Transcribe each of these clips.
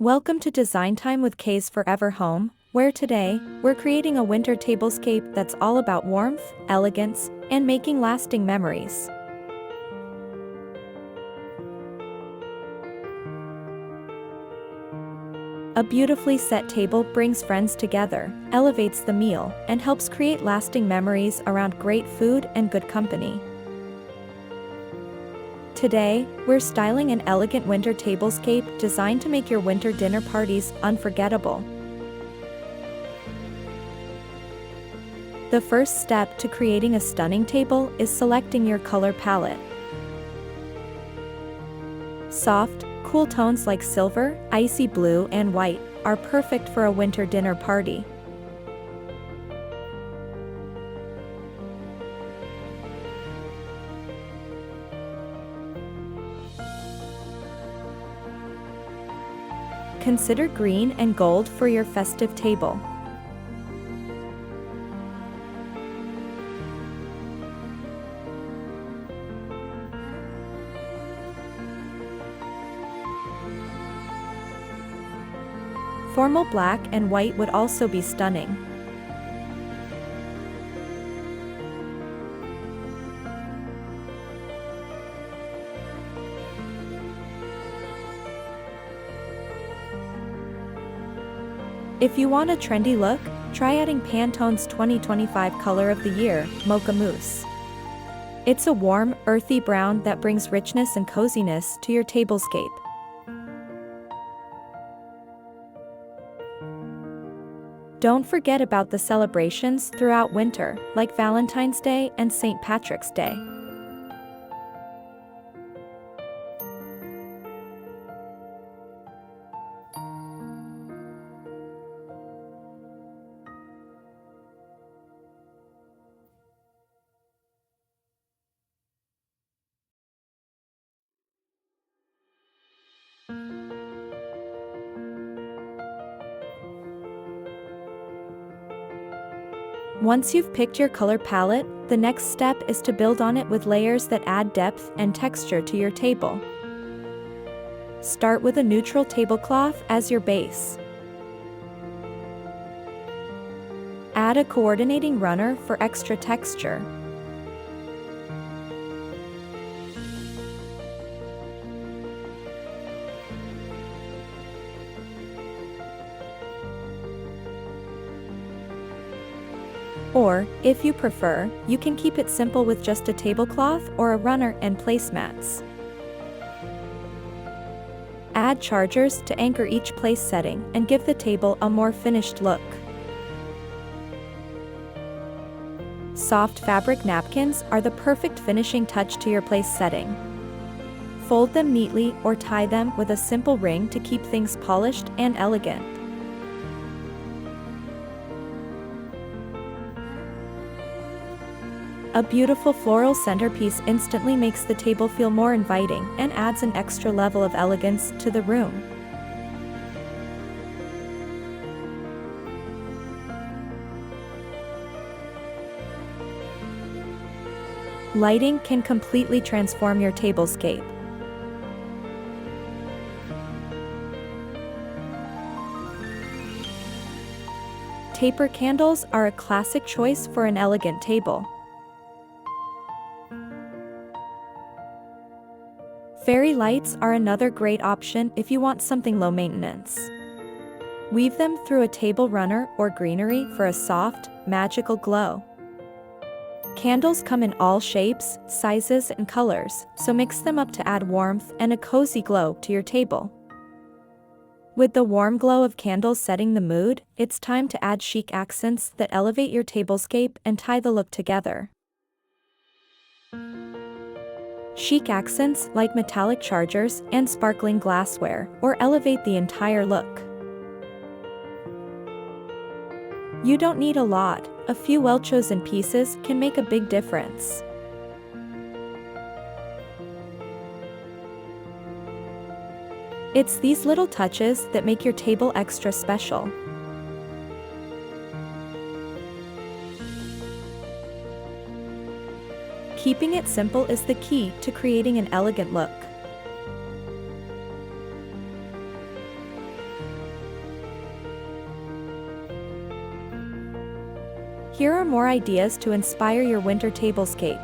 Welcome to Design Time with Kay's Forever Home, where today, we're creating a winter tablescape that's all about warmth, elegance, and making lasting memories. A beautifully set table brings friends together, elevates the meal, and helps create lasting memories around great food and good company. Today, we're styling an elegant winter tablescape designed to make your winter dinner parties unforgettable. The first step to creating a stunning table is selecting your color palette. Soft, cool tones like silver, icy blue, and white are perfect for a winter dinner party. Consider green and gold for your festive table. Formal black and white would also be stunning. If you want a trendy look, try adding Pantone's 2025 color of the year, Mocha Mousse. It's a warm, earthy brown that brings richness and coziness to your tablescape. Don't forget about the celebrations throughout winter, like Valentine's Day and St. Patrick's Day. Once you've picked your color palette, the next step is to build on it with layers that add depth and texture to your table. Start with a neutral tablecloth as your base. Add a coordinating runner for extra texture. Or, if you prefer, you can keep it simple with just a tablecloth or a runner and placemats. Add chargers to anchor each place setting and give the table a more finished look. Soft fabric napkins are the perfect finishing touch to your place setting. Fold them neatly or tie them with a simple ring to keep things polished and elegant. A beautiful floral centerpiece instantly makes the table feel more inviting and adds an extra level of elegance to the room. Lighting can completely transform your tablescape. Taper candles are a classic choice for an elegant table. Fairy lights are another great option if you want something low maintenance. Weave them through a table runner or greenery for a soft, magical glow. Candles come in all shapes, sizes, and colors, so mix them up to add warmth and a cozy glow to your table. With the warm glow of candles setting the mood, it's time to add chic accents that elevate your tablescape and tie the look together. Chic accents like metallic chargers and sparkling glassware or elevate the entire look. You don't need a lot, a few well-chosen pieces can make a big difference. It's these little touches that make your table extra special. Keeping it simple is the key to creating an elegant look. Here are more ideas to inspire your winter tablescape.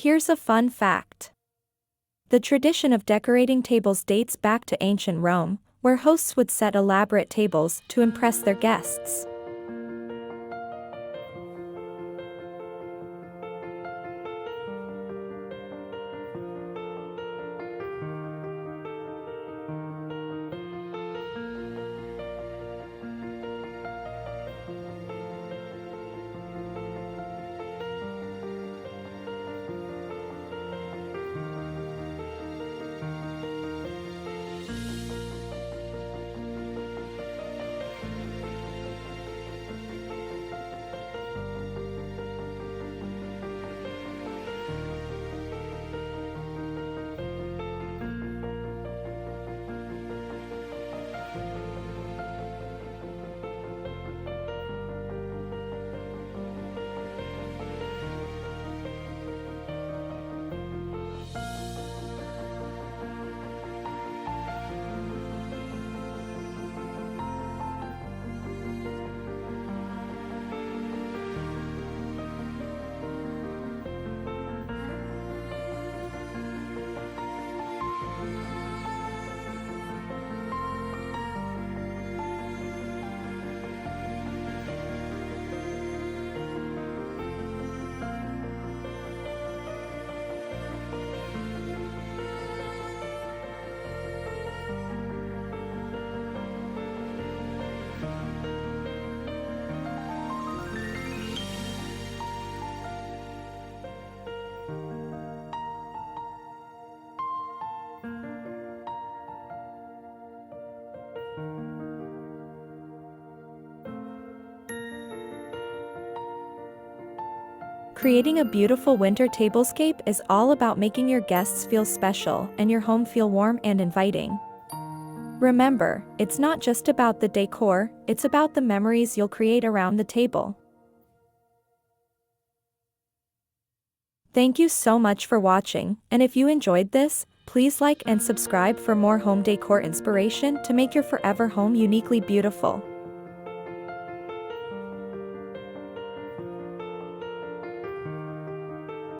Here's a fun fact. The tradition of decorating tables dates back to ancient Rome, where hosts would set elaborate tables to impress their guests. Creating a beautiful winter tablescape is all about making your guests feel special and your home feel warm and inviting. Remember, it's not just about the decor, it's about the memories you'll create around the table. Thank you so much for watching, and if you enjoyed this, please like and subscribe for more home decor inspiration to make your forever home uniquely beautiful.